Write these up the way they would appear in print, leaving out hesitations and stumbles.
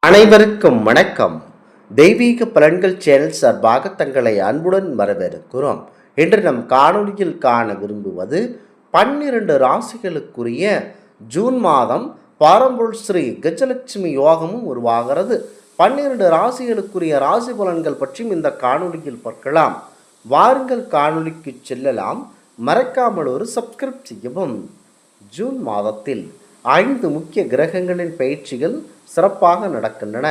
அனைவருக்கும் வணக்கம். தெய்வீக பலன்கள் சேனல் சார்பாக தங்களை அன்புடன் வரவேற்கிறோம். இன்று நம் காணொலியில் காண விரும்புவது 12 ராசிகளுக்குரிய ஜூன் மாதம் பாரம்பொருள் ஸ்ரீ கஜலட்சுமி யோகமும் உருவாகிறது. 12 ராசிகளுக்குரிய ராசி பலன்கள் பற்றியும் இந்த காணொலியில் பார்க்கலாம். வாருங்கள் காணொலிக்கு செல்லலாம். மறக்காமல் ஒரு சப்ஸ்கிரைப் செய்யவும். ஜூன் மாதத்தில் 5 முக்கிய கிரகங்களின் பயிற்சிகள் சிறப்பாக நடக்கின்றன.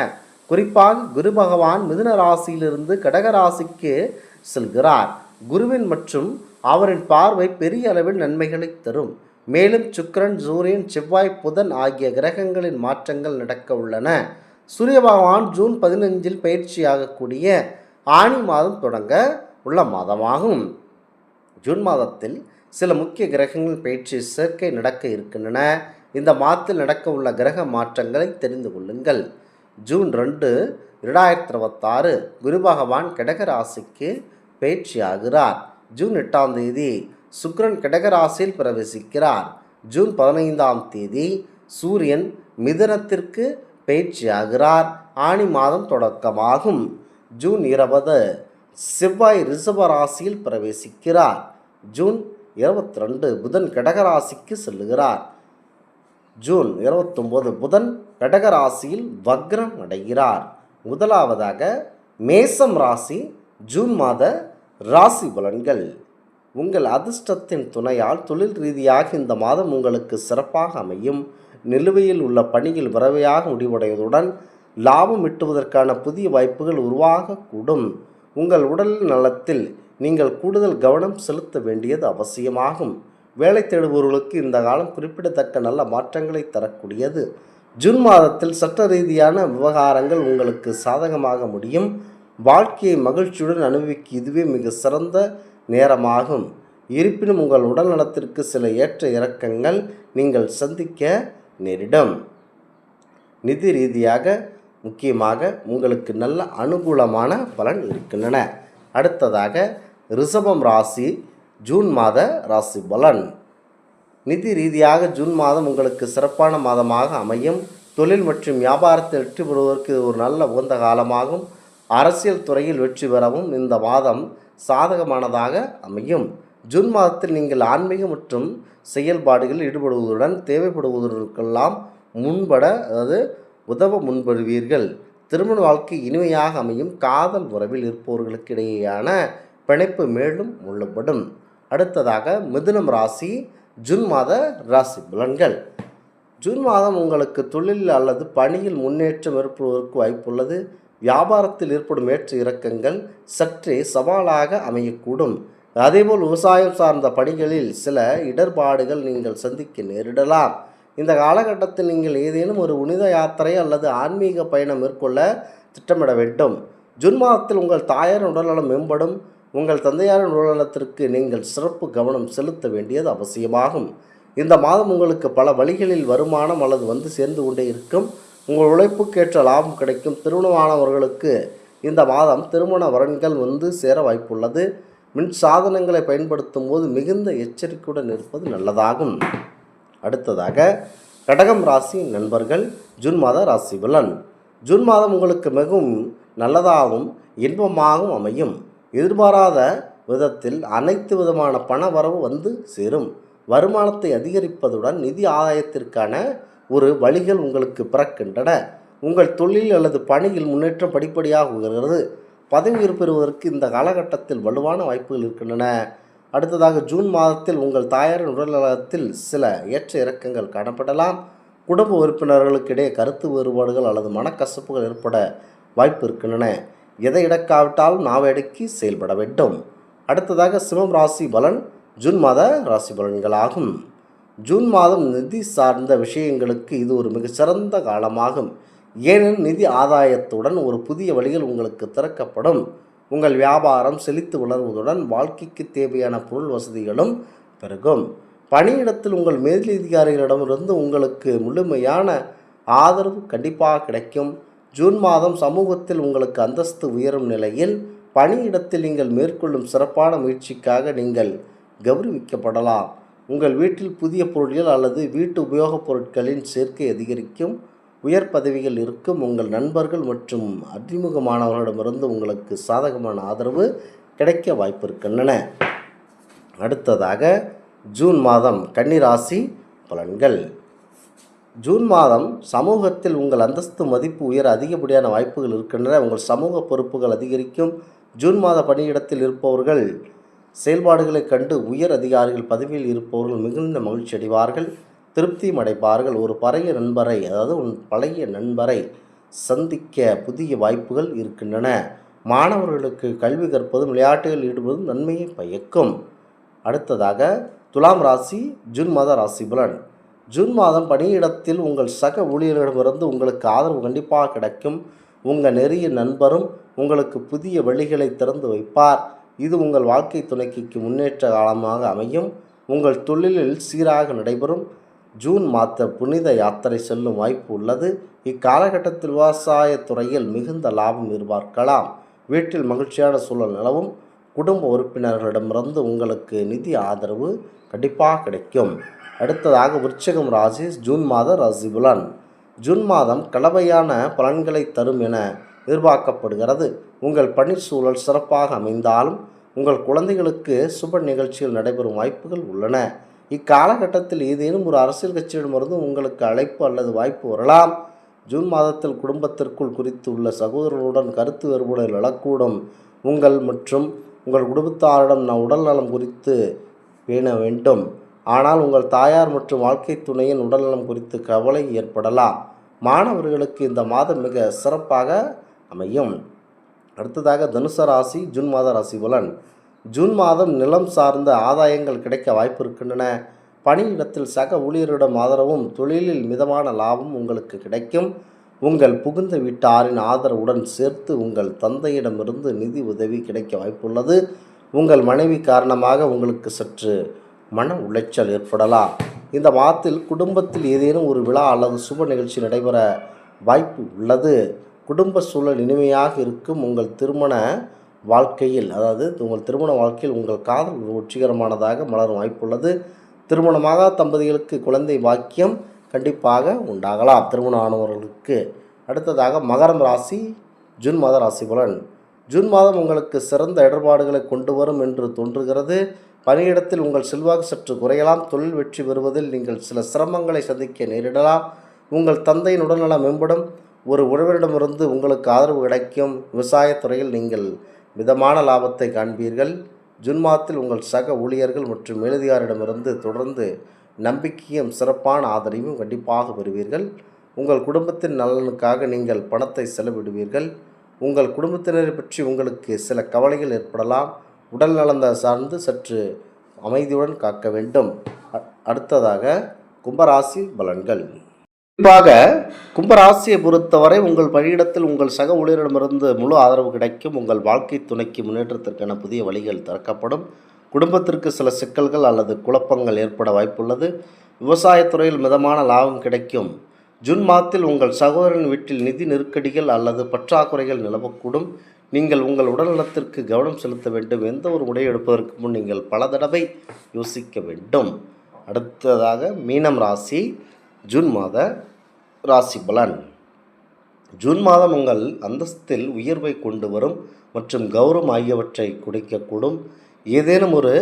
குறிப்பாக குரு பகவான் மிதுன ராசியிலிருந்து கடக ராசிக்கு செல்கிறார். குருவின் மற்றும் அவரின் பார்வை பெரிய அளவில் நன்மைகளை தரும். மேலும் சுக்கிரன், சூரியன், செவ்வாய், புதன் ஆகிய கிரகங்களின் மாற்றங்கள் நடக்க உள்ளன. சூரிய பகவான் ஜூன் 15 பயிற்சியாகக்கூடிய ஆனி மாதம் தொடங்க உள்ள மாதமாகும். ஜூன் மாதத்தில் சில முக்கிய கிரகங்கள் பயிற்சி சேர்க்கை நடக்க இருக்கின்றன. இந்த மாதத்தில் நடக்க உள்ள கிரக மாற்றங்களை தெரிந்து கொள்ளுங்கள். ஜூன் 2, 2026 குரு பகவான் கடக ராசிக்கு பயிற்சியாகிறார். ஜூன் 8ஆம் தேதி சுக்கிரன் கடக ராசியில் பிரவேசிக்கிறார். ஜூன் 15ஆம் தேதி சூரியன் மிதுனத்திற்கு பயிற்சியாகிறார். ஆனி மாதம் தொடக்கமாகும். ஜூன் 20 செவ்வாய் ரிஷப ராசியில் பிரவேசிக்கிறார். ஜூன் 22 புதன் கடகராசிக்கு செல்லுகிறார். ஜூன் 29 புதன் கடகராசியில் வக்ரம் அடைகிறார். முதலாவதாக மேசம் ராசி ஜூன் மாத ராசி பலன்கள். உங்கள் அதிர்ஷ்டத்தின் துணையால் தொழில் ரீதியாக இந்த மாதம் உங்களுக்கு சிறப்பாக அமையும். நிலுவையில் உள்ள பணிகள் விரைவாக முடிவடைவதுடன் லாபம் ஈட்டுவதற்கான புதிய வாய்ப்புகள் உருவாகக்கூடும். உங்கள் உடல் நலத்தில் நீங்கள் கூடுதல் கவனம் செலுத்த வேண்டியது அவசியமாகும். வேலை தேடுபவர்களுக்கு இந்த காலம் குறிப்பிடத்தக்க நல்ல மாற்றங்களை தரக்கூடியது. ஜூன் மாதத்தில் சட்ட ரீதியான விவகாரங்கள் உங்களுக்கு சாதகமாக முடியும். வாழ்க்கையை மகிழ்ச்சியுடன் அனுபவிக்க இதுவே மிக சிறந்த நேரமாகும். இருப்பினும் உங்கள் உடல் நலத்திற்கு சில ஏற்ற இறக்கங்கள் நீங்கள் சந்திக்க நேரிடும். நிதி ரீதியாக முக்கியமாக உங்களுக்கு நல்ல அனுகூலமான பலன் இருக்கின்றன. அடுத்ததாக ரிஷபம் ராசி ஜூன் மாத ராசி பலன். நிதி ரீதியாக ஜூன் மாதம் உங்களுக்கு சிறப்பான மாதமாக அமையும். தொழில் மற்றும் வியாபாரத்தில் வெற்றி பெறுவதற்கு ஒரு நல்ல உகந்த காலமாகும். அரசியல் துறையில் வெற்றி பெறவும் இந்த மாதம் சாதகமானதாக அமையும். ஜூன் மாதத்தில் நீங்கள் ஆன்மீக மற்றும் செயல்பாடுகளில் ஈடுபடுவதுடன் தேவைப்படுவதற்கெல்லாம் உதவ முன்வருவீர்கள். திருமண வாழ்க்கை இனிமையாக அமையும். காதல் உறவில் இருப்பவர்களுக்கு இடையேயான பிணைப்பு மேலும் முள்ளப்படும். அடுத்ததாக மிதுனம் ராசி ஜூன் மாத ராசி பலன்கள். ஜூன் மாதம் உங்களுக்கு தொழில் அல்லது பணியில் முன்னேற்றம் ஏற்படுவதற்கு வாய்ப்புள்ளது. வியாபாரத்தில் ஏற்படும் ஏற்ற இறக்கங்கள் சற்றே சவாலாக அமையக்கூடும். அதேபோல் விவசாயம் சார்ந்த பணிகளில் சில இடர்பாடுகள் நீங்கள் சந்திக்க நேரிடலாம். இந்த காலகட்டத்தில் நீங்கள் ஏதேனும் ஒரு புனித யாத்திரை அல்லது ஆன்மீக பயணம் மேற்கொள்ள திட்டமிட வேண்டும். ஜூன் மாதத்தில் உங்கள் தாயாரின் உடல்நலம் மேம்படும். உங்கள் தந்தையாரின் உடல்நலத்திற்கு நீங்கள் சிறப்பு கவனம் செலுத்த வேண்டியது அவசியமாகும். இந்த மாதம் உங்களுக்கு பல வழிகளில் வருமானம் அல்லது வந்து சேர்ந்து கொண்டே இருக்கும். உங்கள் உழைப்புக்கேற்ற லாபம் கிடைக்கும். திருமணமானவர்களுக்கு இந்த மாதம் திருமண வரன்கள் வந்து சேர வாய்ப்புள்ளது. மின் சாதனங்களை பயன்படுத்தும் போது மிகுந்த எச்சரிக்கையுடன் இருப்பது நல்லதாகும். அடுத்ததாக கடகம் ராசி நண்பர்கள் ஜூன் மாத ராசி பலன். ஜூன் மாதம் உங்களுக்கு மிகவும் நல்லதாகவும் இன்பமாகவும் அமையும். எதிர்பாராத விதத்தில் அனைத்து விதமான பண வரவு வந்து சேரும். வருமானத்தை அதிகரிப்பதுடன் நிதி ஆதாயத்திற்கான ஒரு வழிகள் உங்களுக்கு பிறக்கின்றன. உங்கள் தொழில் அல்லது பணியில் முன்னேற்றம் படிப்படியாக உயர்கிறது. பதவி உயர்வு பெறுவதற்கு இந்த காலகட்டத்தில் வலுவான வாய்ப்புகள் இருக்கின்றன. அடுத்ததாக ஜூன் மாதத்தில் உங்கள் தாயாரின் உடல்நலத்தில் சில ஏற்ற இறக்கங்கள் காணப்படலாம். குடும்ப உறுப்பினர்களுக்கிடையே கருத்து வேறுபாடுகள் அல்லது மனக்கசப்புகள் ஏற்பட வாய்ப்பு இருக்கின்றன. எதை இடக்காவிட்டாலும் நாவடக்கி செயல்பட வேண்டும். அடுத்ததாக சிம்மம் ராசி பலன் ஜூன் மாத ராசி பலன்களாகும். ஜூன் மாதம் நிதி சார்ந்த விஷயங்களுக்கு இது ஒரு மிகச்சிறந்த காலமாகும். ஏனெனில் நிதி ஆதாயத்துடன் ஒரு புதிய வழிகள் உங்களுக்கு திறக்கப்படும். உங்கள் வியாபாரம் செழித்து வளர்வதுடன் வாழ்க்கைக்கு தேவையான பொருள் வசதிகளும் பெருகும். பணியிடத்தில் உங்கள் மேலதிகாரிகளிடமிருந்து உங்களுக்கு முழுமையான ஆதரவு கண்டிப்பாக கிடைக்கும். ஜூன் மாதம் சமூகத்தில் உங்களுக்கு அந்தஸ்து உயரும் நிலையில் பணியிடத்தில் நீங்கள் மேற்கொள்ளும் சிறப்பான முயற்சிக்காக நீங்கள் கௌரவிக்கப்படலாம். உங்கள் வீட்டில் புதிய பொருட்கள் அல்லது வீட்டு உபயோகப் பொருட்களின் சேர்க்கை அதிகரிக்கும். உயர் பதவிகள் இருக்கும். உங்கள் நண்பர்கள் மற்றும் அறிமுகமானவர்களிடமிருந்து உங்களுக்கு சாதகமான ஆதரவு கிடைக்க வாய்ப்பு இருக்கின்றன. அடுத்ததாக ஜூன் மாதம் கன்னி ராசி பலன்கள். ஜூன் மாதம் சமூகத்தில் உங்கள் அந்தஸ்து மதிப்பு உயர அதிகப்படியான வாய்ப்புகள் இருக்கின்றன. உங்கள் சமூக பொறுப்புகள் அதிகரிக்கும். ஜூன் மாத பணியிடத்தில் இருப்பவர்கள் செயல்பாடுகளை கண்டு உயர் அதிகாரிகள் பதவியில் இருப்பவர்கள் மிகுந்த மகிழ்ச்சி அடைவார்கள், திருப்தியும் அடைப்பார்கள். ஒரு பழைய நண்பரை சந்திக்க புதிய வாய்ப்புகள் இருக்கின்றன. மாணவர்களுக்கு கல்வி கற்பதும் விளையாட்டுகளில் ஈடுபடுவதும் நன்மையை பயக்கும். அடுத்ததாக துலாம் ராசி ஜூன் மாத ராசி பலன். ஜூன் மாதம் பணியிடத்தில் உங்கள் சக ஊழியர்களிடமிருந்து உங்களுக்கு ஆதரவு கண்டிப்பாக கிடைக்கும். உங்கள் நெருங்கிய நண்பரும் உங்களுக்கு புதிய வழிகளை திறந்து வைப்பார். இது உங்கள் வாழ்க்கை துணைக்கு முன்னேற்ற காலமாக அமையும். உங்கள் தொழிலில் சீராக நடைபெறும். ஜூன் மாத புனித யாத்திரை செல்லும் வாய்ப்பு உள்ளது. இக்காலகட்டத்தில் விவசாயத்துறையில் மிகுந்த லாபம் எதிர்பார்க்கலாம். வீட்டில் மகிழ்ச்சியான சூழல் நிலவும். குடும்ப உறுப்பினர்களிடமிருந்து உங்களுக்கு நிதி ஆதரவு கண்டிப்பாக கிடைக்கும். அடுத்ததாக விருச்சிகம் ராசி ஜூன் மாத ராசி பலன். ஜூன் மாதம் கலவையான பலன்களை தரும் என எதிர்பார்க்கப்படுகிறது. உங்கள் பணி சூழல் சிறப்பாக அமைந்தாலும் உங்கள் குழந்தைகளுக்கு சுப நிகழ்ச்சிகள் நடைபெறும் வாய்ப்புகள் உள்ளன. இக்காலகட்டத்தில் ஏதேனும் ஒரு அரசியல் கட்சியிடமிருந்து உங்களுக்கு அழைப்பு அல்லது வாய்ப்பு வரலாம். ஜூன் மாதத்தில் குடும்பத்திற்குள் குறித்து உள்ள சகோதரர்களுடன் கருத்து வேறுபாடுகள் எழக்கூடும். உங்கள் மற்றும் உங்கள் குடும்பத்தாரிடம் உடல் நலம் குறித்து பேண வேண்டும். ஆனால் உங்கள் தாயார் மற்றும் வாழ்க்கை துணையின் உடல்நலம் குறித்து கவலை ஏற்படலாம். மாணவர்களுக்கு இந்த மாதம் மிக சிறப்பாக அமையும். அடுத்ததாக தனுசு ராசி ஜூன் மாத ராசி பலன். ஜூன் மாதம் நிலம் சார்ந்த ஆதாயங்கள் கிடைக்க வாய்ப்பு இருக்கின்றன. பணியிடத்தில் சக ஊழியரிடம் ஆதரவும் தொழிலில் மிதமான லாபம் உங்களுக்கு கிடைக்கும். உங்கள் புகுந்த வீட்டாரின் ஆதரவுடன் சேர்த்து உங்கள் தந்தையிடமிருந்து நிதி உதவி கிடைக்க வாய்ப்புள்ளது. உங்கள் மனைவி காரணமாக உங்களுக்கு சற்று மன உளைச்சல் ஏற்படலாம். இந்த மாதத்தில் குடும்பத்தில் ஏதேனும் ஒரு விழா அல்லது சுப நிகழ்ச்சி நடைபெற வாய்ப்பு உள்ளது. குடும்ப சூழல் இனிமையாக இருக்கும். உங்கள் திருமண வாழ்க்கையில் உங்கள் காதல் வெற்றிகரமானதாக மலரும் வாய்ப்புள்ளது. திருமணமாக தம்பதிகளுக்கு குழந்தை பாக்கியம் கண்டிப்பாக உண்டாகலாம் திருமணம் ஆனவர்களுக்கு. அடுத்ததாக மகரம் ராசி ஜூன் மாத ராசி பலன். ஜூன் மாதம் உங்களுக்கு சிறந்த இடர்பாடுகளை கொண்டு வரும் என்று தோன்றுகிறது. பணியிடத்தில் உங்கள் செல்வாக்கு சற்று குறையலாம். தொழில் வெற்றி பெறுவதில் நீங்கள் சில சிரமங்களை சந்திக்க நேரிடலாம். உங்கள் தந்தையின் உடல்நலம் மேம்படும். ஒரு உறவினரிடமிருந்து உங்களுக்கு ஆதரவு கிடைக்கும். விவசாயத்துறையில் நீங்கள் மிதமான லாபத்தை காண்பீர்கள். ஜூன் மாதத்தில் உங்கள் சக ஊழியர்கள் மற்றும் மேலதிகாரிடமிருந்து தொடர்ந்து நம்பிக்கையும் சிறப்பான ஆதரவையும் கண்டிப்பாக பெறுவீர்கள். உங்கள் குடும்பத்தின் நலனுக்காக நீங்கள் பணத்தை செலவிடுவீர்கள். உங்கள் குடும்பத்தினரை பற்றி உங்களுக்கு சில கவலைகள் ஏற்படலாம். உடல் நலந்த சார்ந்து சற்று அமைதியுடன் காக்க வேண்டும். அடுத்ததாக கும்பராசி பலன்கள். குறிப்பாக கும்பராசியை பொறுத்தவரை உங்கள் பணியிடத்தில் உங்கள் சக ஊழியரிடமிருந்து முழு ஆதரவு கிடைக்கும். உங்கள் வாழ்க்கை துணைக்கு முன்னேற்றத்திற்கான புதிய வழிகள் திறக்கப்படும். குடும்பத்திற்கு சில சிக்கல்கள் அல்லது குழப்பங்கள் ஏற்பட வாய்ப்புள்ளது. விவசாயத்துறையில் மிதமான லாபம் கிடைக்கும். ஜூன் மாதத்தில் உங்கள் சகோதரன் வீட்டில் நிதி நெருக்கடிகள் அல்லது பற்றாக்குறைகள் நிலவக்கூடும். நீங்கள் உங்கள் உடல்நலத்திற்கு கவனம் செலுத்த வேண்டும். எந்த ஒரு முடிவை எடுப்பதற்கு முன் நீங்கள் பல தடவை யோசிக்க வேண்டும். அடுத்ததாக மீனம் ராசி ஜூன் மாத ராசி பலன். ஜூன் மாதம் உங்கள் அந்தஸ்தில் உயர்வை கொண்டு வரும் மற்றும் கௌரவம் ஆகியவற்றை குறைக்கக்கூடும். ஏதேனும் ஒரு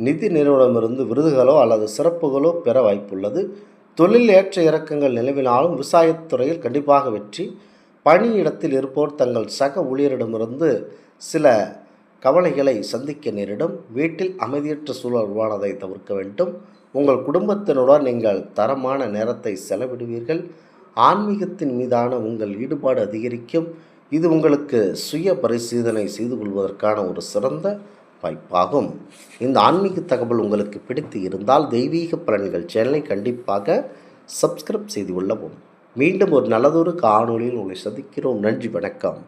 நிதி நிறுவனமிருந்து விருதுகளோ அல்லது சிறப்புகளோ பெற வாய்ப்புள்ளது. தொழில் ஏற்ற இறக்கங்கள் நிலவினாலும் விவசாயத்துறையில் கண்டிப்பாக வெற்றி. பணியிடத்தில் இருப்போர் தங்கள் சக ஊழியரிடமிருந்து சில கவலைகளை சந்திக்க நேரிடும். வீட்டில் அமைதியற்ற சூழல் உருவானதை தவிர்க்க வேண்டும். உங்கள் குடும்பத்தினுடன் நீங்கள் தரமான நேரத்தை செலவிடுவீர்கள். ஆன்மீகத்தின் மீதான உங்கள் ஈடுபாடு அதிகரிக்கும். இது உங்களுக்கு சுய பரிசீலனை செய்து கொள்வதற்கான ஒரு சிறந்த வாய்ப்பாகும். இந்த ஆன்மீக தகவல் உங்களுக்கு பிடித்து இருந்தால் தெய்வீக பலன்கள் சேனலை கண்டிப்பாக சப்ஸ்கிரைப் செய்து கொள்ளவும். மீண்டும் ஒரு நல்லதொரு காணொளியில் உங்களை சந்திக்கிறோம். நன்றி, வணக்கம்.